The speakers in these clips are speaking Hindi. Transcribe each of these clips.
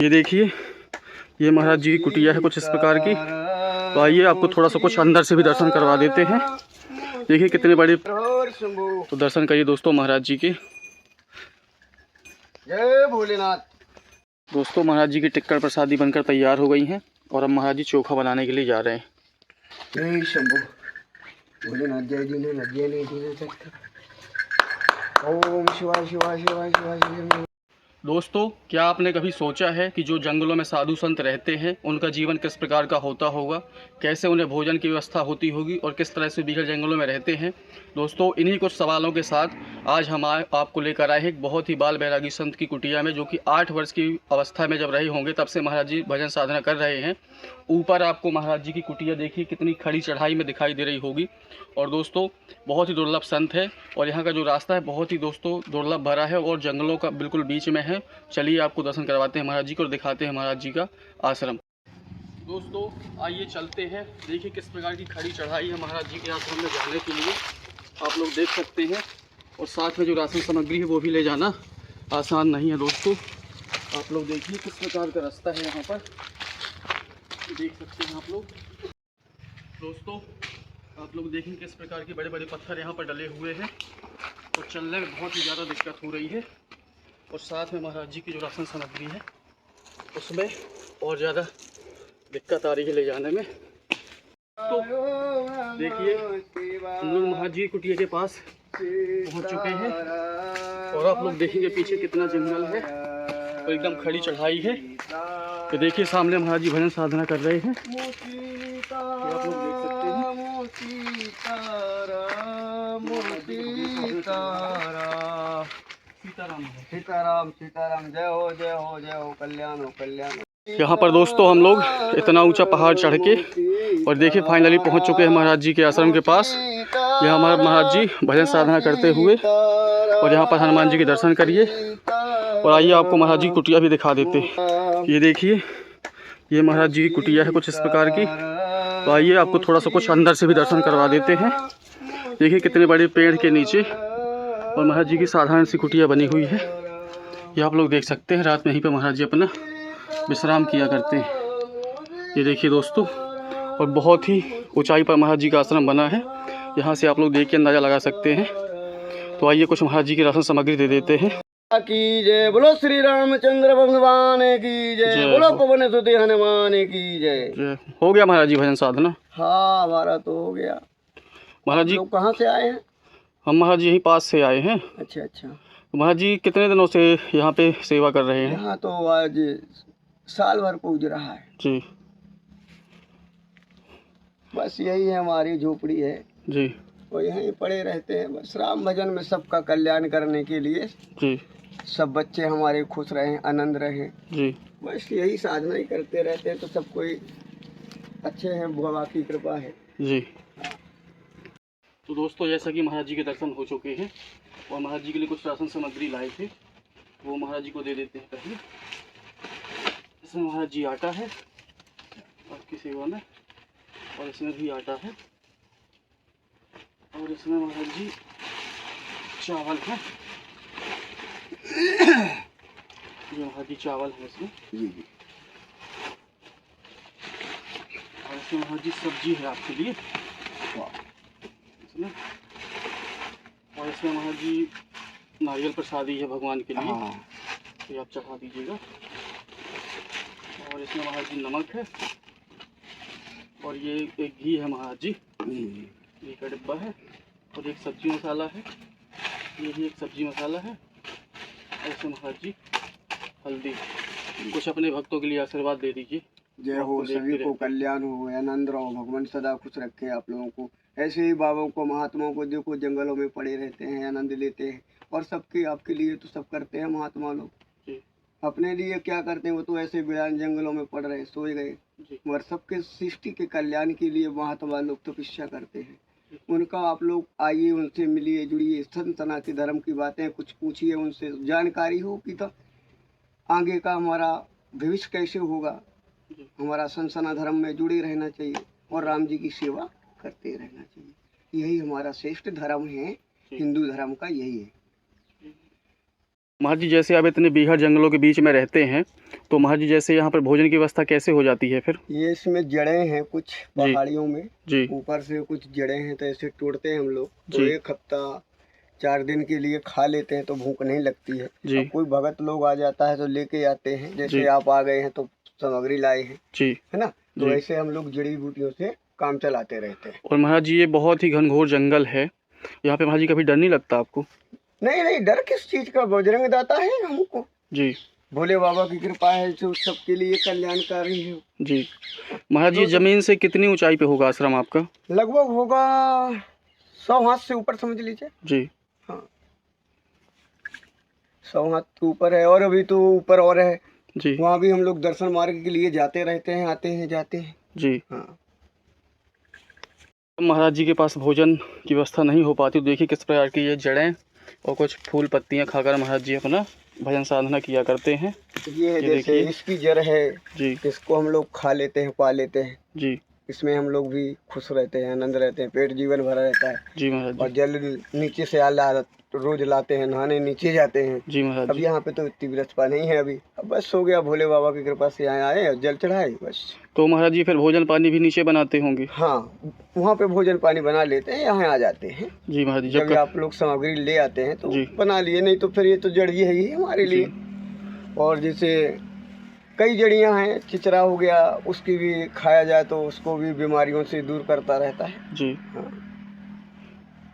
ये देखिए, ये महाराज जी की कुटिया है कुछ इस प्रकार की। तो आइए आपको थोड़ा सा कुछ अंदर से भी दर्शन करवा देते हैं। देखिए कितने बड़े, तो दर्शन करिए दोस्तों महाराज जी के। जय भोलेनाथ। दोस्तों महाराज जी की टिक्कर प्रसादी बनकर तैयार हो गई हैं और अब महाराज जी चोखा बनाने के लिए जा रहे हैं। जय शंभू भोलेनाथ, जय जी ने जय नहीं सकता। ओम शिवाय शिवाय शिवाय शिवाय शिवाय। दोस्तों क्या आपने कभी सोचा है कि जो जंगलों में साधु संत रहते हैं उनका जीवन किस प्रकार का होता होगा, कैसे उन्हें भोजन की व्यवस्था होती होगी और किस तरह से बिगड़ जंगलों में रहते हैं। दोस्तों इन्हीं कुछ सवालों के साथ आज हम आपको लेकर आए हैं एक बहुत ही बाल बैरागी संत की कुटिया में, जो कि 8 वर्ष की अवस्था में जब रहे होंगे तब से महाराज जी भजन साधना कर रहे हैं। ऊपर आपको महाराज जी की कुटिया देखिए कितनी खड़ी चढ़ाई में दिखाई दे रही होगी। और दोस्तों बहुत ही दुर्लभ संत है और यहाँ का जो रास्ता है बहुत ही दोस्तों दुर्लभ भरा है और जंगलों का बिल्कुल बीच में है। चलिए आपको दर्शन करवाते हैं महाराज जी को और दिखाते हैं महाराज जी का आश्रम। दोस्तों आइए चलते हैं, देखिए किस प्रकार की खड़ी चढ़ाई है महाराज जी के आश्रम में जाने के लिए, आप लोग देख सकते हैं। और साथ में जो राशन सामग्री है वो भी ले जाना आसान नहीं है दोस्तों। आप लोग देखिए किस प्रकार का रास्ता है यहाँ पर, देख सकते हैं आप लोग। दोस्तों आप लोग देखें किस प्रकार के बड़े बड़े पत्थर यहाँ पर डले हुए हैं और चलने में बहुत ही ज़्यादा दिक्कत हो रही है। और साथ में महाराज जी की जो राशन सामग्री है उसमें और ज़्यादा दिक्कत आ रही है ले जाने में। तो देखिए हम लोग महाराज जी की कुटिया के पास पहुँच चुके हैं और आप लोग देखेंगे पीछे कितना जंगल है और एकदम खड़ी चढ़ाई है। तो देखिए सामने महाराज जी भजन साधना कर रहे हैं, आप लोग देख सकते हैं। सीताराम सीताराम, जय हो जय हो जय हो, कल्याण हो कल्याण हो। यहाँ पर दोस्तों हम लोग इतना ऊंचा पहाड़ चढ़ के और देखिए फाइनली पहुँच चुके हैं महाराज जी के आश्रम के पास। यहाँ हमारे महाराज जी भजन साधना करते हुए और यहाँ पर हनुमान जी के दर्शन करिए। और आइए आपको महाराज जी की कुटिया भी दिखा देते हैं। ये देखिए, ये महाराज जी की कुटिया है कुछ इस प्रकार की। तो आइए आपको थोड़ा सा कुछ अंदर से भी दर्शन करवा देते हैं। देखिए कितने बड़े पेड़ के नीचे और महाराज जी की साधारण सी कुटिया बनी हुई है। ये आप लोग देख सकते हैं, रात में यहीं पर महाराज जी अपना विश्राम किया करते हैं। ये देखिए दोस्तों, और बहुत ही ऊंचाई पर महाराज जी का आश्रम बना है, यहाँ से आप लोग देख के अंदाज़ा लगा सकते हैं। तो आइए कुछ महाराज जी की राशन सामग्री दे देते हैं। की जय, बोलो श्री रामचंद्र भगवान की जय, बोलो पवन सुत हनुमान की जय। हो गया महाराज जी भजन साधना? हाँ हमारा तो हो गया। महाराज जी कहाँ से आए हैं? हम महाराज जी यहीं पास से आए हैं। अच्छा अच्छा। तो महाराज जी कितने दिनों से यहाँ पे सेवा कर रहे हैं? यहाँ तो आज साल भर पूज रहा है जी। बस यही है हमारी झोपड़ी है जी। और यहीं पड़े रहते हैं बस राम भजन में सबका कल्याण करने के लिए जी। सब बच्चे हमारे खुश रहें, आनंद रहें जी, बस यही साधना ही करते रहते हैं। तो सब कोई अच्छे हैं, भगवान की कृपा है जी। तो दोस्तों जैसा कि महाराज जी के दर्शन हो चुके हैं और महाराज जी के लिए कुछ राशन सामग्री लाए थे, वो महाराज जी को दे देते हैं पहले। इसमें महाराज जी आटा है आपकी सेवा में, और इसमें भी आटा है, और इसमें महाराज जी चावल है। ये महाराज जी चावल है इसमें जी। और इसमें महाराज जी सब्जी है आपके लिए इसमें। और इसमें महाराज जी नारियल प्रसादी है भगवान के लिए, तो आप चढ़ा दीजिएगा। और इसमें महाराज जी नमक है, और ये एक घी है महाराज जी, घी का डिब्बा है, और एक सब्जी मसाला है, ये भी एक सब्जी मसाला है। और इसमें महाराज जी हल्दी। कुछ अपने भक्तों के लिए आशीर्वाद दे दीजिए। जय हो, सभी को कल्याण हो, आनंद रहो, भगवान सदा खुश रखे आप लोगों को। ऐसे ही बाबा को, महात्माओं को देखो जंगलों में पड़े रहते हैं, आनंद लेते हैं, और सबके आपके लिए तो सब करते हैं महात्मा लोग। अपने लिए क्या करते हैं, वो तो ऐसे बिरान जंगलों में पड़ रहे, सोए गए, मगर सबके सृष्टि के कल्याण के लिए महात्मा लोग तपस्या करते हैं। उनका आप लोग आइए, उनसे मिलिए, जुड़िए, सनातन धर्म की बातें कुछ पूछिए, उनसे जानकारी हो कि तो आगे का हमारा भविष्य कैसे होगा। हमारा सनातन धर्म में जुड़े रहना चाहिए और राम जी की सेवा करते रहना चाहिए। यही हमारा श्रेष्ठ धर्म है, हिंदू धर्म का यही है। महाराज जी जैसे आप इतने बीघड़ जंगलों के बीच में रहते हैं, तो महाराज जी जैसे यहाँ पर भोजन की व्यवस्था कैसे हो जाती है फिर? ये इसमें जड़ें हैं कुछ पहाड़ियों में, जी ऊपर से कुछ जड़ें हैं, तो ऐसे तोड़ते हैं हम लोग, तो जी। 1 हफ्ता 4 दिन के लिए खा लेते हैं, तो भूख नहीं लगती है। जी अब कोई भगत लोग आ जाता है तो लेके आते हैं, जी जैसे आप आ गए हैं तो सामग्री लाए हैं, जी है ना, तो जी। ऐसे हम लोग जड़ी बूटियों से काम चलाते रहते हैं। और महाराज जी ये बहुत ही घनघोर जंगल है, यहाँ पे महाराज जी कभी डर नहीं लगता आपको? नहीं नहीं, डर किस चीज का, बजरंग दाता है हमको, जी भोले बाबा की कृपा है जो सबके लिए कल्याणकारी है। जी। महाराज जी ज़मीन से कितनी ऊंचाई पे होगा आश्रम आपका? लगभग होगा 100 हाथ से ऊपर समझ लीजिए। जी हाँ, 100 हाथ के ऊपर है, और अभी तो ऊपर और है, जी वहाँ भी हम लोग दर्शन मार्ग के लिए जाते रहते हैं, आते हैं जाते हैं। जी। हाँ, महाराज जी के पास भोजन की व्यवस्था नहीं हो पाती, तो देखिए किस प्रकार की ये जड़ें और कुछ फूल पत्तियां खाकर महाराज जी अपना भजन साधना किया करते हैं। ये है ये जैसे देखिए। इसकी जड़ है, जी इसको हम लोग खा लेते हैं, पा लेते हैं, जी इसमें हम लोग भी खुश रहते हैं, आनंद रहते हैं, पेट जीवन भरा रहता है। जी महाराज और जी। जल नीचे से रोज लाते हैं, नहाने नीचे जाते हैं। जी महाराज अब जी। यहाँ पे तो इतनी व्यवस्था नहीं है अभी, अब बस हो गया, भोले बाबा की कृपा से यहाँ आए और जल चढ़ाए बस। तो महाराज जी फिर भोजन पानी भी नीचे बनाते होंगे? हाँ, वहाँ पे भोजन पानी बना लेते हैं, यहाँ आ जाते हैं। जी महाराज जी। जब आप लोग सामग्री ले आते हैं तो जी। बना लिए, नहीं तो फिर ये तो जड़ ही है ही हमारे लिए। और जैसे कई जड़ियाँ हैं, चिचरा हो गया, उसकी भी खाया जाए तो उसको भी बीमारियों से दूर करता रहता है। जी। हाँ,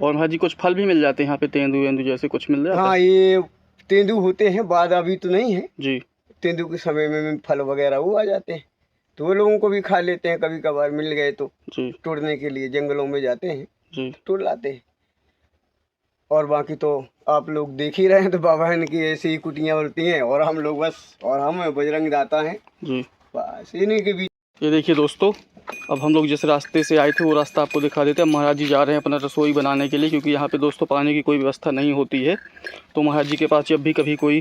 और महाराज जी कुछ फल भी मिल जाते हैं यहाँ पे, तेंदू वेंदू जैसे कुछ मिल जाता है? हाँ, ये तेंदू होते हैं, बाद अभी तो नहीं है, जी तेंदू के समय में फल वगैरह वो आ जाते हैं, तो वो लोगों को भी खा लेते हैं, कभी कभार मिल गए तो जी तोड़ने के लिए जंगलों में जाते हैं, जी तोड़ लाते हैं। और बाकी तो आप लोग देख ही रहे हैं, तो बाबा इनकी ऐसी ही कुटियाँ उड़ती हैं, और हम लोग बस, और हम बजरंग दाता हैं जी। बस, इन्हीं के बीच। ये देखिए दोस्तों, अब हम लोग जिस रास्ते से आए थे वो रास्ता आपको दिखा देते हैं। महाराज जी जा रहे हैं अपना रसोई बनाने के लिए, क्योंकि यहाँ पे दोस्तों पानी की कोई व्यवस्था नहीं होती है। तो महाराज जी के पास जब भी कभी कोई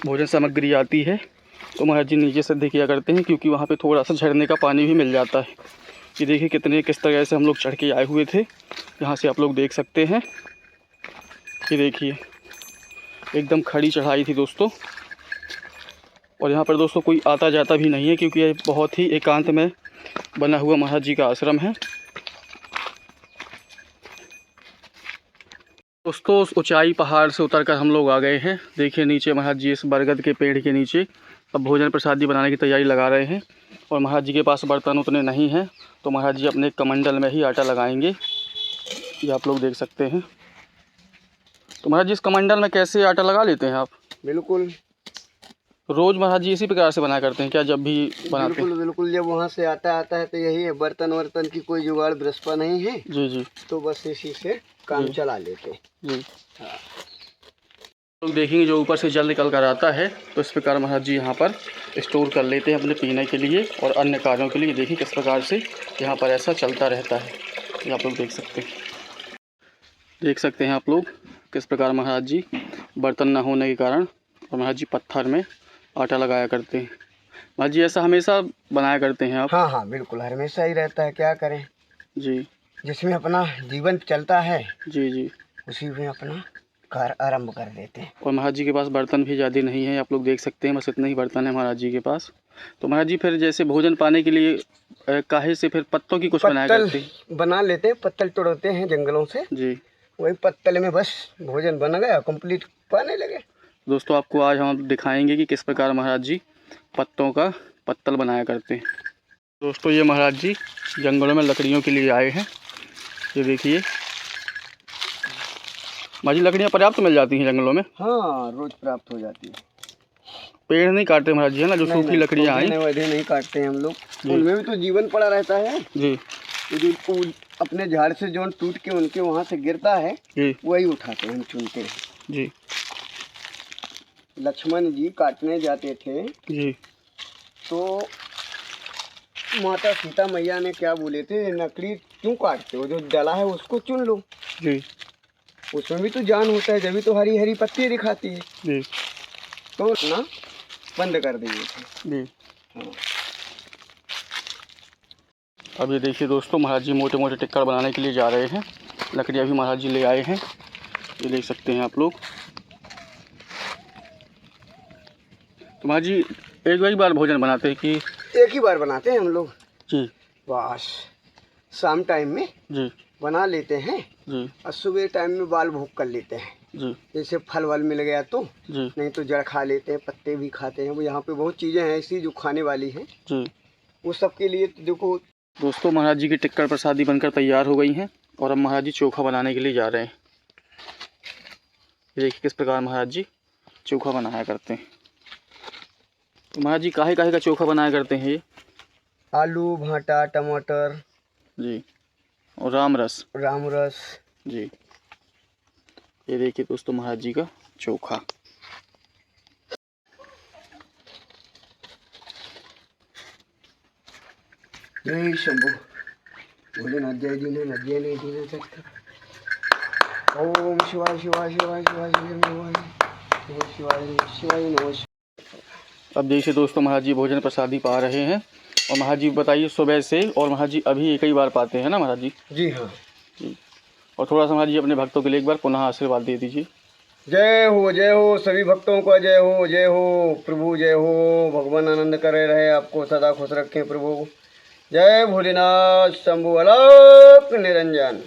भोजन सामग्री आती है तो महाराज जी नीचे से किया करते हैं, क्योंकि वहाँ पे थोड़ा सा झरने का पानी भी मिल जाता है। ये देखिए किस तरह से हम लोग चढ़ के आए हुए थे, यहाँ से आप लोग देख सकते हैं। ये देखिए एकदम खड़ी चढ़ाई थी दोस्तों, और यहाँ पर दोस्तों कोई आता जाता भी नहीं है, क्योंकि ये बहुत ही एकांत में बना हुआ महाराज जी का आश्रम है। दोस्तों उस ऊंचाई पहाड़ से उतरकर हम लोग आ गए हैं। देखिए नीचे महाराज जी इस बरगद के पेड़ के नीचे अब भोजन प्रसादी बनाने की तैयारी लगा रहे हैं। और महाराज जी के पास बर्तन उतने नहीं हैं, तो महाराज जी अपने कमंडल में ही आटा लगाएंगे, ये आप लोग देख सकते हैं। तो महाराज जी इस कमंडल में कैसे आटा लगा लेते हैं आप? बिल्कुल रोज़ महाराज जी इसी प्रकार से बनाया करते हैं क्या, जब भी बनाते हैं? बिल्कुल बिल्कुल, जब वहाँ से आता है तो यही है, बर्तन वर्तन की कोई जुगाड़ व्यवस्था नहीं है, जी जी तो बस इसी से काम जी। चला लेते हैं। जी। हाँ, लोग देखेंगे जो ऊपर से जल निकल कर आता है, तो इस प्रकार महाराज जी यहाँ पर स्टोर कर लेते हैं अपने पीने के लिए और अन्य कार्यों के लिए। देखिए किस प्रकार से यहाँ पर ऐसा चलता रहता है, ये आप लोग देख सकते हैं आप लोग किस प्रकार महाराज जी बर्तन न होने के कारण और महाराज जी पत्थर में आटा लगाया करते हैं। महाराज जी ऐसा हमेशा बनाया करते हैं आप? हाँ हाँ बिल्कुल, हमेशा ही रहता है, क्या करें, जी जिसमें अपना जीवन चलता है जी जी। उसी में अपना कार्य आरंभ कर देते हैं। और महाराज जी के पास बर्तन भी ज़्यादा नहीं है, आप लोग देख सकते हैं, बस इतने ही बर्तन है महाराज जी के पास। तो महाराज जी फिर जैसे भोजन पाने के लिए काहे से फिर पत्तों की कुछ बनाया करते हैं? बना लेते हैं, पत्तल तोड़ते हैं जंगलों से, जी। वही पत्तल में बस भोजन बन गया, कंप्लीट पाने लगे। दोस्तों आपको आज हम दिखाएंगे कि किस प्रकार महाराज जी पत्तों का पत्तल बनाया करते हैं। दोस्तों ये महाराज जी जंगलों में लकड़ियों के लिए आए हैं, ये देखिए। महाराज जी लकड़ियाँ पर्याप्त मिल जाती हैं जंगलों में? हाँ, रोज प्राप्त हो जाती है। पेड़ नहीं काटते महाराज जी, है ना, जो सूखी लकड़ियाँ आई नहीं काटते हैं हम लोग, उनमें भी तो जीवन पड़ा रहता है जी। जो अपने झाड़ से जो टूट के उनके वहाँ से गिरता है जी वही उठाते हैं, हम चुनते हैं जी। लक्ष्मण जी काटने जाते थे जी तो माता सीता मैया ने क्या बोले थे, लकड़ी क्यों काटते हो, जो डला है उसको चुन लो, जी। उसमें भी तो जान होता है, जब तो हरी हरी पत्ती दिखाती है, जी तो ना बंद कर दिए थे। जी। हाँ। अब ये देखिए दोस्तों महाराज जी मोटे मोटे टिक्कर बनाने के लिए जा रहे हैं। लकड़ियाँ भी महाराज जी ले आए हैं, ये देख सकते हैं आप लोग। तो महाराज जी एक ही बार भोजन बनाते हैं कि? एक ही बार बनाते हैं हम लोग जी बस। शाम टाइम में जी बना लेते हैं जी और सुबह टाइम में बाल भोग कर लेते हैं। जी जैसे फल वल मिल गया तो, जी नहीं तो जड़ खा लेते हैं, पत्ते भी खाते हैं। वो यहाँ पे बहुत चीज़ें हैं ऐसी जो खाने वाली हैं, जी। वो सब के लिए तो देखो। दोस्तों महाराज जी की टिक्कर प्रसादी बनकर तैयार हो गई हैं और अब महाराज जी चोखा बनाने के लिए जा रहे हैं। ये देखिए किस प्रकार महाराज जी चोखा बनाया करते हैं। तो महाराज जी काहे काहे का चोखा बनाया करते हैं ये? आलू, भाटा, टमाटर जी और राम रस। राम रस। जी ये देखिए दोस्तों महाराज जी का चोखा। जय शंभु। भोजन अध्याय दीने अध्याय नहीं दीने सकता। ओम शिवाय शिवाय शिवाय शिवाय शिवाय शिवाय शिवाय नमः। अब देखिए दोस्तों महाराज जी भोजन प्रसादी पा रहे हैं। और महाराज जी बताइए सुबह से और महाराज जी अभी एक ही बार पाते हैं ना महाराज जी? जी हाँ जी। और थोड़ा सा महाराज जी अपने भक्तों के लिए एक बार पुनः आशीर्वाद दे दीजिए। जय हो सभी भक्तों का जय हो प्रभु, जय हो। भगवान आनंद करे रहे, आपको सदा खुश रखें प्रभु। जय भोलेनाथ शंभु अलौक निरंजन।